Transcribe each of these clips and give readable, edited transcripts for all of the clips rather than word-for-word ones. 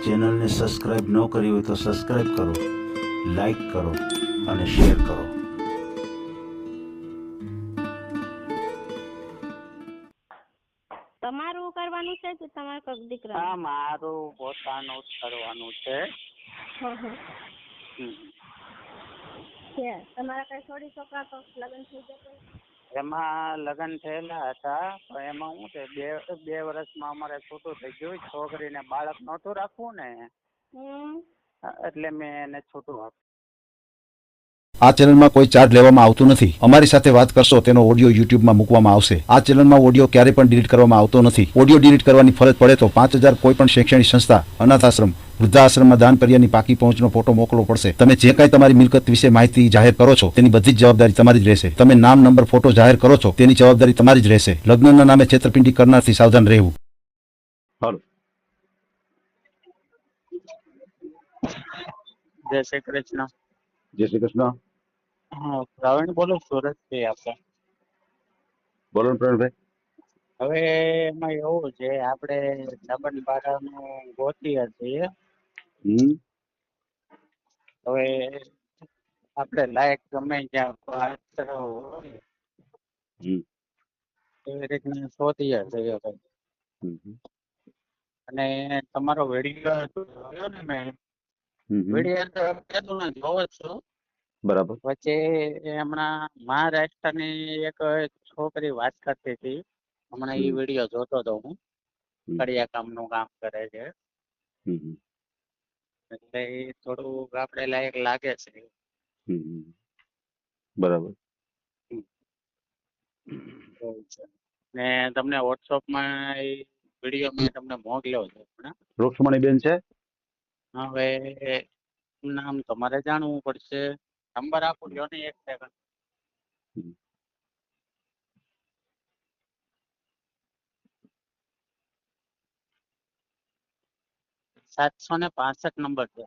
ચેનલને સબસ્ક્રાઇબ ન કરી હોય તો સબસ્ક્રાઇબ કરો, લાઈક કરો અને શેર કરો. તમારું કરવાનું છે કે તમારે કોઈક દીકરા? હા, મારું પોતાનું જ કરવાનું છે. છે તમારા કઈ છોડી છોકરા તો લગ્ન થઈ ગયા? એમાં લગ્ન થયેલા હતા, પણ એમાં શું છે, બે વર્ષમાં અમારે છૂટું થઈ ગયું. છોકરીને બાળક નહોતું રાખવું ને, એટલે મેં એને છૂટું આપ્યું. આ ચેનલમાં કોઈ ચાર્જ લેવામાં આવતું નથી. અમારી સાથે વાત કરશો તેનો ઓડિયો યુટ્યુબમાં મૂકવામાં આવશે. આ ચેનલમાં ઓડિયો ક્યારે પણ ડિલીટ કરવામાં આવતો નથી. ઓડિયો ડિલીટ કરવાની ફરજ પડે તો 5000 કોઈ પણ શૈક્ષણિક સંસ્થા, અનાથ આશ્રમ, વૃદ્ધાશ્રમમાં દાન કર્યાની પાકી પહોંચનો ફોટો મોકલવો પડશે. તમે જે કાંઈ તમારી મિલકત વિશે માહિતી જાહેર કરો છો તેની બધી જ જવાબદારી તમારી જ રહેશે. તમે નામ, નંબર, ફોટો જાહેર કરો છો તેની જવાબદારી તમારી જ રહેશે. લગ્નના નામે છેતરપિંડી કરનારથી સાવધાન રહેવું. હાલો. જય શ્રી કૃષ્ણ. જય શ્રી કૃષ્ણ. હા, પ્રવીણ બોલું, સુરતથી. આપણે બોલો પ્રવીણભાઈ. હવે એમાં એવું છે, આપણે સાબરકાંઠાનું ગોતીએ છીએ. હવે આપણે લાયક ગમે ત્યાં પાત્ર હોય એવી રીતના શોધીએ છીએ ભાઈ. અને તમારો વિડીયો જોયો ને મેં, વિડીયો તો કીધું ને જોવો જ છું. બરાબર. વચ્ચે હમણાં મહારાષ્ટ્રની એક છોકરી વાત કરતી હતી. હમણાં એ વિડીયો જોતો હતો હું. કડિયા કામનું કામ કરે છે, એટલે એ થોડું આપણે લાયક લાગે છે. બરાબર. ને તમને વોટ્સઅપમાં એ વિડીયો મેં તમને મોકલ્યો છે હમણાં. રૂક્ષ્મણી બેન છે. હવે નામ તમારે જાણવું પડશે. નંબર આપું જો ને, 1 સેકન્ડ. 765 નંબર છે.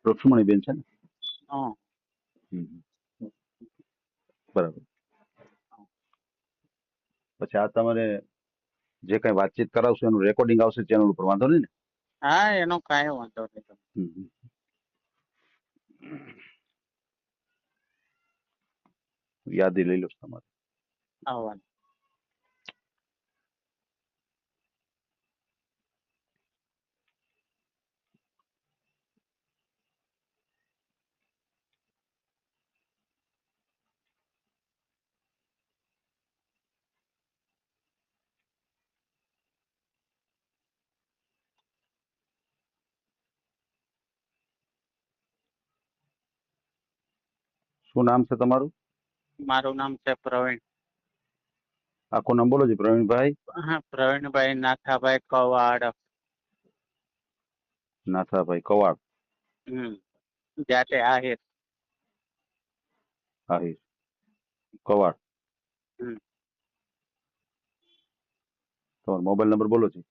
રૂક્ષ્મણી બેન છે ને? હા. બરાબર. પછી આ તમારે જે કઈ વાતચીત કરાવશો એનું રેકોર્ડિંગ આવશે ચેનલ ઉપર, વાંધો નહીં ને? હા, એનો કાંઈ વાંધો નહીં. યાદી લઈ લો તમારે. આવવાનું. શું નામ છે તમારું? મારું નામ છે પ્રવીણ. આખું નામ બોલો છો પ્રવીણભાઈ? હા, પ્રવીણભાઈ નાથાભાઈ કવાડ. નાથાભાઈ કવાડ. જાતે આહિર. આહિર કવાડ. તમારો મોબાઈલ નંબર બોલો છો?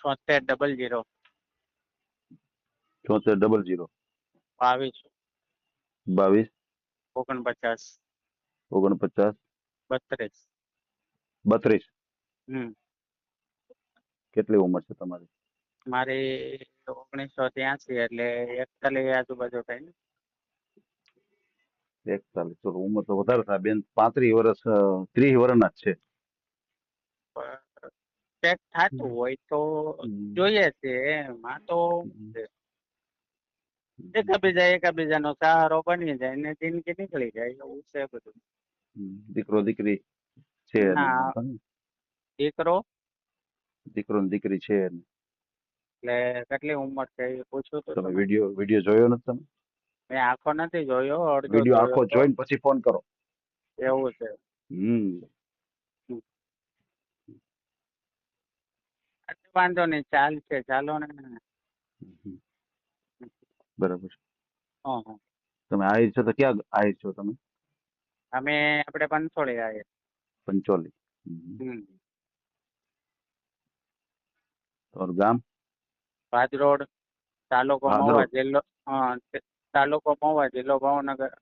7600 7400 22 22 49 49 32. 32. કેટલી ઉંમર છે તમારી? મારી 1983, એટલે 41 આજુબાજુ થાય ને. 41. તો ઉંમર તો વધારે થાય બેન. 35 વર્ષ 30 વર્ષના જ છે. ચેક થતું હોય તો જોઈએ છે. એમાં તો એકાબીજાનો સહારો બની જાય ને જિંદગી નીકળી જાય, એવું છે બધું. દીકરો દીકરી છે? દીકરો દીકરો ને દીકરી છે. એટલે કેટલી ઉંમર છે એ પૂછ્યું તો તમે વિડીયો જોયો નથી તમે? મેં આખો નથી જોયો, અડધો વિડીયો જોયો આખો તો. જોઈને પછી ફોન કરો. એવું છે. વાંધો નહીં, ચાલશે. ચાલો ને. બરાબર. તમે આહિર છો તો ક્યાં આહિર છો તમે? અમે આપણે પંચોળી આવીએ. પંચોલી. તમારું ગામ? ભાદરોડ, તાલુકો ભાદરોડ. મહુવા, જિલ્લો તાલુકો મહુવા, જિલ્લો ભાવનગર.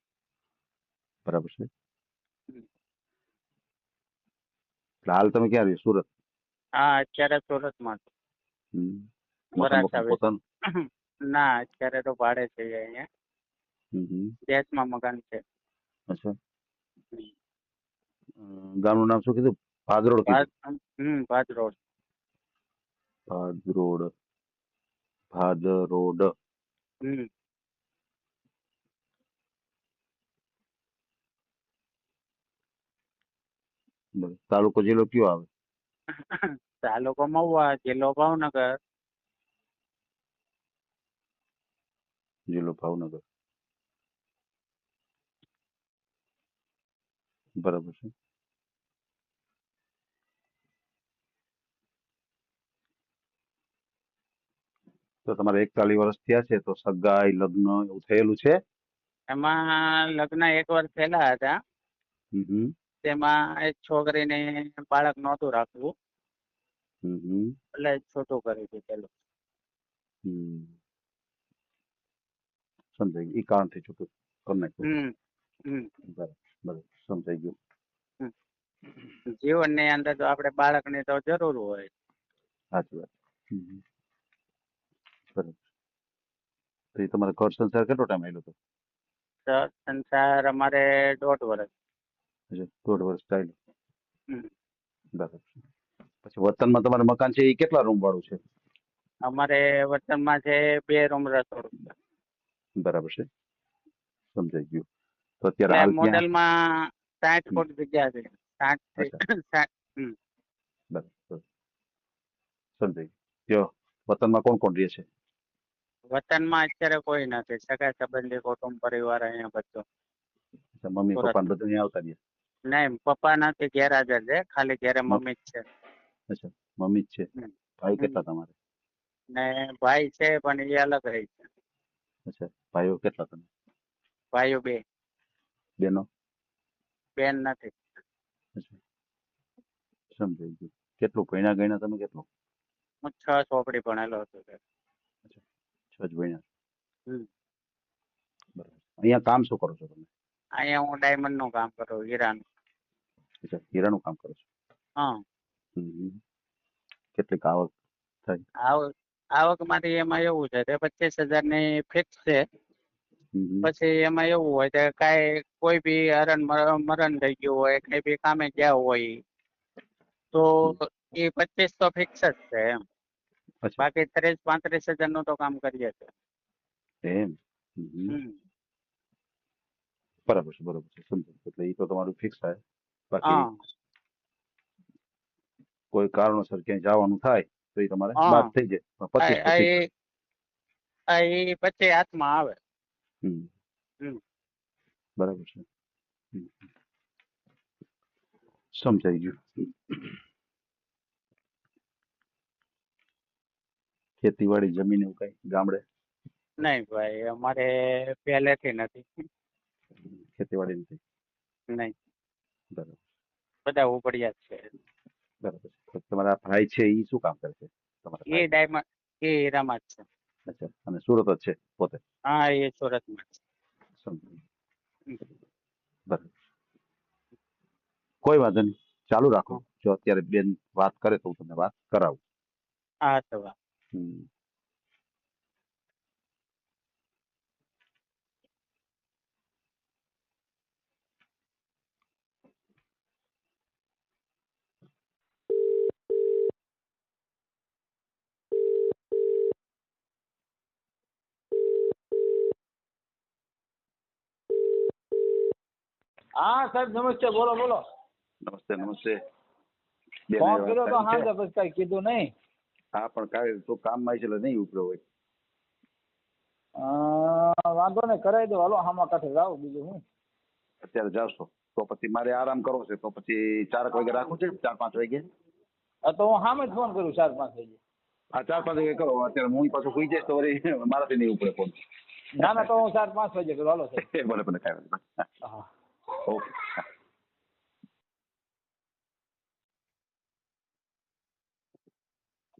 બરાબર છે. એટલે હાલ તમે ક્યાં રહ્યો? સુરત? હા, અત્યારે સુરતમાં છું. હમ. વરાછા મકાન પોતાનું? ના, અત્યારે તો ભાડે છે અહીંયા. હમ. દેશમાં મકાન છે. અચ્છા. ગામનું નામ શું કીધું? ભાદરોડ કીધું? ભાદરોડ. ભાદરોડ. ભાદરોડ. બરાબર. તાલુકો જિલ્લો કયો આવે? તાલુકો મહુવા, જિલ્લો ભાવનગર. જિલ્લો ભાવનગર. બરાબર છે. તો તમારે 41 વર્ષ થયા છે, તો સગાઈ લગ્ન એવું થયેલું છે? એમાં લગ્ન 1 વર્ષ થયેલા હતા. હમ. તેમાં એક છોકરીને બાળક નહોતું રાખવું, હમ. એટલે છોટું કરી દીધેલું. સમજાઈ ગયું. એ કારણથી છૂટું કરી નાખ્યું. હમ બરાબર બરાબર, સમજાઈ ગયું. જીવનની અંદર તો આપણે બાળકની તો જરૂર હોય. સાચી વાત. બરાબર. તો એ તમારે ઘર સંસાર કેટલો ટાઈમ આવેલો હતો? સંસાર અમારે 1.5 વર્ષ. 1.5 વર્ષ ચાલ્યો. બરાબર. પછી વતનમાં તમારે મકાન છે, એ કેટલા રૂમ વાળું છે? અમારે વતનમાં છે 2 રૂમ રસોડું છે. બરાબર છે, સમજાઈ ગયું. તો અત્યારે હાલ ક્યાં? મોડેલમાં 60 ફૂટ જગ્યા છે. 60 બરાબર, સમજાઈ ગયું. વતનમાં કોણ કોણ રહે છે? વતનમાં અત્યારે કોઈ નથી. સગા સંબંધી, કુટુંબ પરિવાર અહીંયા બધું. મમ્મી પપ્પા બધું અહીંયા આવતા રહ્યા? નહીં, પપ્પા નથી, ગેરહાજર છે. ખાલી ઘરે મમ્મી જ છે. અચ્છા, મમ્મી જ છે. ભાઈ કેટલા તમારે? ને ભાઈ છે, પણ એ અલગ રહે છે. અચ્છા, ભાઈઓ કેટલા તમે? ભાઈઓ 2. બેનો? બેન નથી. અચ્છા, સમજાઈ ગયું. કેટલું ભણ્યા ગણ્યા તમે? કેટલું? હું 6 ચોપડી ભણેલો હતો. અચ્છા, 6 જ ભણ્યા. બરાબર. અહીંયા કામ શું કરો છો તમે? અહીંયા હું ડાયમંડ નું કામ કરું, હીરાનું. અચ્છા, હીરાનું કામ કરો છો? હા. કેટલીક આવક થાય? આવકમાંથી એમાં એવું છે કે 25,000 ની ફિક્સ છે. પછી એમાં એવું હોય કે કાંઈ કોઈ બી મરણ થઈ ગયું હોય, કઈ બી કામે ગયા હોય, તો એ 25 તો ફિક્સ જ છે એમ. બાકી 30-35,000 નું તો કામ કરીએ છીએ. એમ? બરાબર છે, બરાબર છે, સમજો. એટલે એ તો તમારું ફિક્સ થાય. બાકી કોઈ કારણોસર ક્યાંય જવાનું થાય તો એ તમારે બાદ થઈ જાય. 25 પછી હાથમાં આવે. બરાબર છે, સમજાઈ ગયું. ખેતીવાડી જમીન એવું કઈ ગામડે? નહીં ભાઈ, અમારે પહેલેથી નથી ખેતીવાડી નથી? નહીં, બરાબર. બધા ઉપડ્યા જ છે. બરાબર છે. તમારા ભાઈ છે એ શું કામ કરે છે? એ ડાયમંડ, એ હીરામાં જ છે. અચ્છા, અને સુરત જ છે પોતે? હા, એ સુરતમાં છે. બરાબર, કોઈ વાંધો નહીં, ચાલુ રાખો. જો અત્યારે બેન વાત કરે તો હું તમને વાત કરાવું. હા, તો હા સાહેબ, નમસ્તે. બોલો બોલો. નમસ્તે નમસ્તે. ફોન કર્યો તો સાંજે, પછી કઈ કીધું નહીં. હા, પણ કાંઈ તો કામમાં છે એટલે નહીં ઉપડ્યો હોય. વાંધો નહીં, કરાવી દો. હાલો, હામા કાંઠે જાઓ, બીજું હું. અત્યારે જાવશો તો પછી મારે આરામ કરવો છે, તો પછી 4 વાગે રાખવું છે? 4-5 વાગે? હા, તો હું સામે જ ફોન કરું 4-5 વાગે. હા, 4-5 વાગે કરો. અત્યારે હું પાછું સુઈ જઈશ તો વળી મારાથી નહીં ઉપડે ફોન. ના ના, તો હું 4-5 વાગે કરું. હાલો સાહેબ. ભલે ભલે, કાંઈ વાંધો નહીં. હા. ઓકે.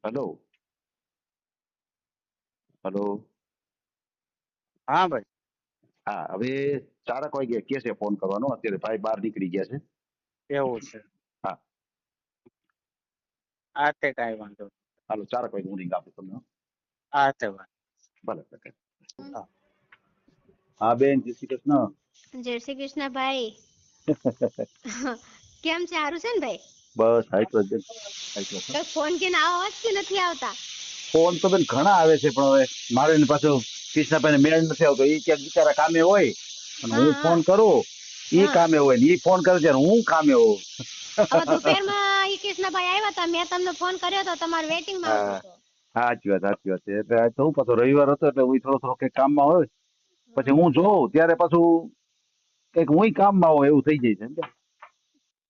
Hello hello. હા ભાઈ. હા, હવે 4 વાગે કે છે ફોન કરવાનો. અત્યારે ભાઈ બહાર નીકળી ગયા છે. એવું છે. હા, હા તે કાંઈ વાંધો નહીં. હાલો 4 વાગે હું રિંગ આપું તમને. હા તે વાંધો ભલે ભલે. નહીં. હા. હા બેન, જય શ્રી કૃષ્ણ. જય શ્રી કૃષ્ણ ભાઈ. કેમ છે? સારું છે ને ભાઈ? બસ હાઈ ક્લાસ બેન, હાઈ ક્લાસ. તો ફોન કે ના આવવા જ કે નથી આવતા? ફોન તો બેન ઘણા આવે છે, પણ હવે મારે એની પાછો કૃષ્ણભાઈને મેળ નથી આવતો. એ ક્યાંક બિચારા કામે હોય અને હા હું હા ફોન કરું, એ હા. કામે હોય ને એ ફોન કરે ત્યારે હું કામે હોઉં. હવે દુપહેરમાં ઈ કૃષ્ણભાઈ આવ્યા હતા, મેં તમને ફોન કર્યો તો, તમારે વેટિંગમાં આવતો હા, હતો. સાચી વાત, સાચી વાત છે. એટલે આજ તો હું પાછો રવિવાર હતો એટલે હું થોડો કંઈક કામમાં હોય, પછી હું જોઉં ત્યારે પાછું કંઈક હું કામમાં હોય એવું થઈ જાય છે. સમજ્યા?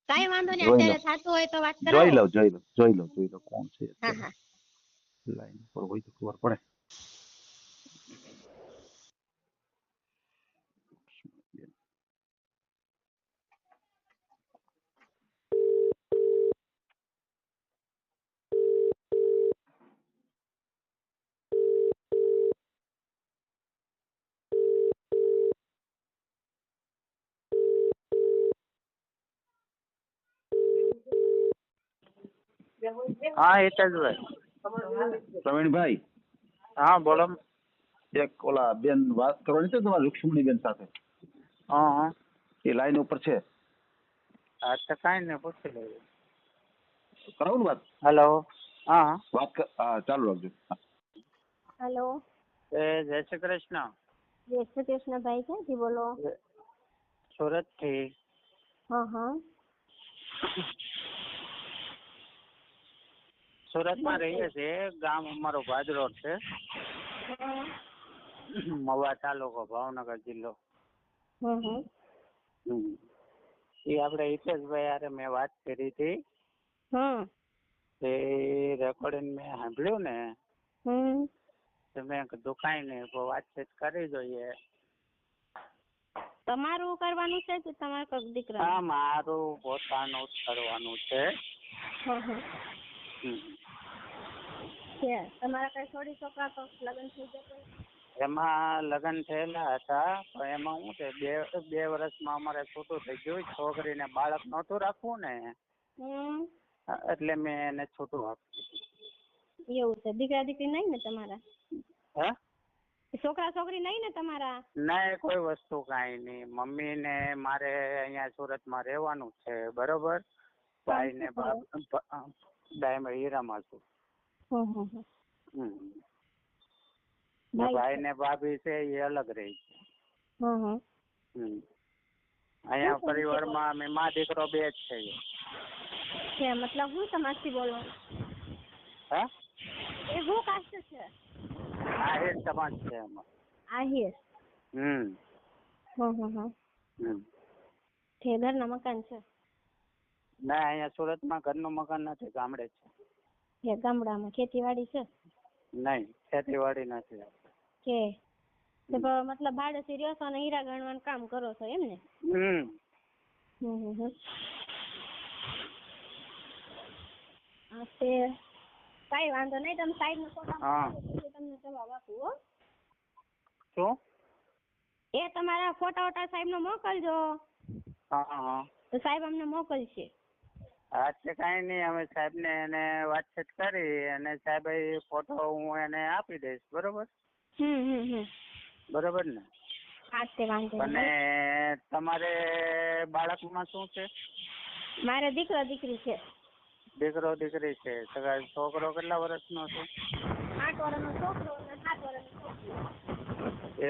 કાંઈ વાંધો નહીં, જોઈ લો, અત્યારે થતું હોય તો વાત જોઈ કરાવો. લો, જોઈ લો કોણ છે હા અત્યારે હા. લાઈન પર હોય તો ખબર પડે. હા હિતેશભાઈ. પ્રવીણભાઈ, હા બોલો. એક ઓલા બેન વાત કરવાની છે તમારા રૂક્ષ્મણી બેન સાથે. હા હા. એ લાઈન ઉપર છે. હા તો કાંઈ નહીં, પૂછી લઈએ. કરાવું ને વાત? હેલો. હા. હા, ચાલુ રાખજો. હા. હેલો. જય શ્રી કૃષ્ણ. જય શ્રી કૃષ્ણ ભાઈ, ક્યાંથી બોલો? સુરતથી. હા હા. સુરતમાં રહીએ છીએ. ગામ અમારો ભાદરોડ છે. મવા તાલુકો, ભાવનગર જિલ્લો. એ આપણે હિતેશભાઈ હારે મેં વાત કરી હતી. એ રેકોર્ડિંગ મેં સાંભળ્યું ને, તો મેં કીધું કાંઈ નહીં, વાતચીત કરી જોઈએ. તમારું કરવાનું છે કે તમારે કોઈ દીકરા? હા, મારું પોતાનું જ કરવાનું છે. તમારા કઈ છોડી છોકરા તો લગ્ન થઈ જશે? એમાં લગ્ન થયેલા હતા, પણ એમાં શું છે, બે વર્ષમાં અમારે છૂટું થઈ ગયું. છોકરીને બાળક નહોતું રાખવું ને, એટલે મેં એને છૂટું આપ્યું. એવું છે? દીકરા દીકરી નહીં ને તમારા? હે? છોકરા છોકરી નહીં ને તમારા? ના, કોઈ વસ્તુ કાંઈ નહીં. મમ્મી ને મારે અહીંયા સુરતમાં રહેવાનું છે, બરોબર. ભાઈ ને ડાયમંડ હીરામાં છું. ભાઈ ને ભાભી છે એ અલગ રહી છે. અહીંયા પરિવારમાં અમે મા દીકરો બે જ છે. મતલબ હું સમાજથી બોલો? હે? એ હું કાસ્ટ છે? આહિર સમાજ છે એમાં. આહિર? તે ઘરના મકાન છે? ના, અહીંયા સુરતમાં ઘરનું મકાન નથી, ગામડે છે. ગામડામાં ખેતીવાડી છે? નહીં, ખેતીવાડી નથી. કે મતલબ ભાડેથી રહ્યો છો અને હીરા ગણવાનું કામ કરો છો એમ ને? કઈ વાંધો નહીં, તમે સાઈડ નો તમને જવાબ આપું. હો શું? એ તમારા ફોટા વોટા સાહેબ નો મોકલજો. હા. તો સાહેબ અમને મોકલશે. હા, તે કાંઈ નહીં, અમે સાહેબ ને એને વાતચીત કરી અને સાહેબ ફોટો હું એને આપી દઈશ, બરોબર? બરોબર ને? હા, તે વાંધો નહીં. અને તમારે બાળકમાં શું છે? મારે દીકરો દીકરી છે. દીકરો દીકરી છે. છોકરો કેટલા વર્ષનો છે? 8 વર્ષનો છોકરો અને 7 વર્ષની છોકરી.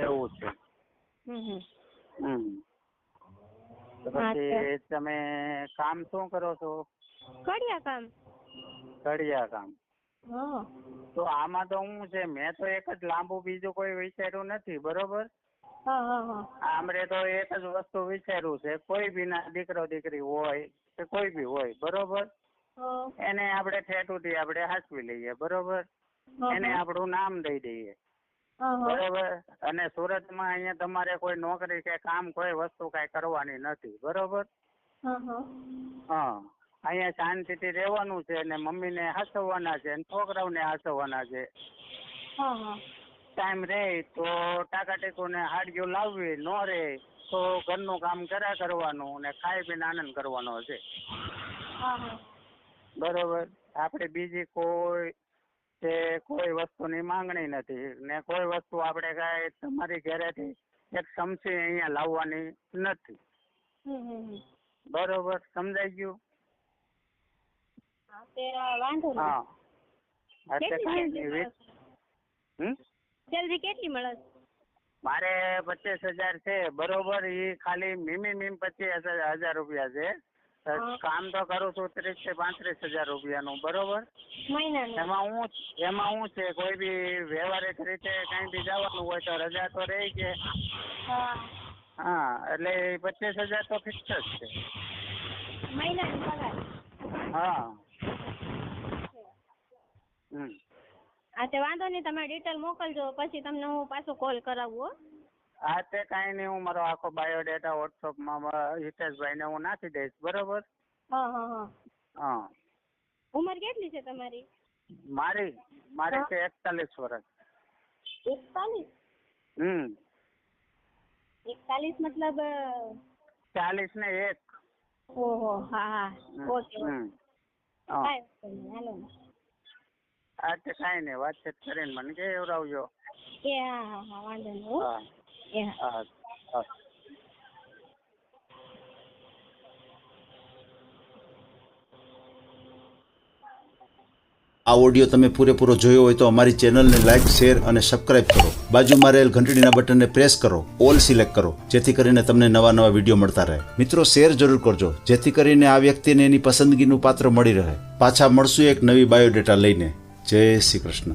એવું છે. તો પછી તમે કામ શું કરો છો? કડિયા કામ. કડિયા કામ. તો આમાં તો શું છે, મેં તો એક જ લાંબુ, બીજું કોઈ વિચાર્યું નથી, બરોબર? આમરે તો એક જ વસ્તુ વિચાર્યું છે, કોઈ બી ના દીકરો દીકરી હોય કે કોઈ બી હોય, બરોબર, એને આપણે ઠેઠુંથી આપણે હાચવી લઈએ, બરોબર, એને આપણું નામ દઈ દઈએ, બરોબર. અને સુરતમાં અહીંયા તમારે કોઈ નોકરી કે કામ કોઈ વસ્તુ કઈ કરવાની નથી, બરોબર. હા, અહીંયા શાંતિથી રહેવાનું છે ને મમ્મીને હાચવવાના છે અને છોકરાઓને હાચવવાના છે. હા હા ટાઈમ રહે તો ટાકા ટેકોને હાડીઓ લાવવી, ન રહે તો ઘરનું કામ કર્યા કરવાનું ને ખાઈ પીને આનંદ કરવાનો છે. હા હા બરોબર. આપણે બીજી કોઈ વસ્તુની માંગણી નથી ને કોઈ વસ્તુ આપણે કાંઈ તમારી ઘરેથી એક ચમચી અહીંયા લાવવાની નથી. બરોબર, સમજાઈ ગયું? હા તે વાંધો નહીં. હા એટલે કાંઈ નહીં. સેલરી કેટલી મળે? મારે 25,000 છે. બરોબર. એ ખાલી મીમ 25,000 રૂપિયા છે. કામ તો કરું છું 30 થી 35,000 રૂપિયાનું. બરોબર. મહિનાનું? એમાં હું છે કોઈ બી વ્યવહારિક રીતે કઈ બી જવાનું હોય તો રજા તો રહી છે. હા એટલે 25,000 તો ફિક્સ જ છે મહિનાની પગાર? હા. હા તે વાંધો નહીં, તમે ડિટેલ મોકલજો પછી તમને હું પાછો કોલ કરાવું. હા તે કાંઈ નહીં, હું મારો આખો બાયોડેટા વોટ્સઅપમાં હિતેશભાઈને હું નાખી દઈશ. બરોબર. હા હા હા હા. ઉંમર કેટલી છે તમારી? મારી છે 41 વર્ષ. 41? 41 મતલબ 40 ને 1. ઓહો હા હા ઓકે હા હાલો. હા તે કાંઈ નહીં, વાતચીત કરીને મને કે એવડાવજો. એ હા હા હા વાંધો નહીં. હા એ હા હા હા. આ ઓડિયો તમે પૂરેપૂરો જોયો હોય તો અમારી ચેનલને લાઇક, શેર અને સબસ્ક્રાઇબ કરો. બાજુમાં રહેલ ઘંટડીના બટનને પ્રેસ કરો, ઓલ સિલેક્ટ કરો, જેથી કરીને તમને નવા વિડીયો મળતા રહે. મિત્રો શેર જરૂર કરજો, જેથી કરીને આ વ્યક્તિને એની પસંદગીનું પાત્ર મળી રહે. પાછા મળશું એક નવી બાયોડેટા લઈને. જય શ્રી કૃષ્ણ.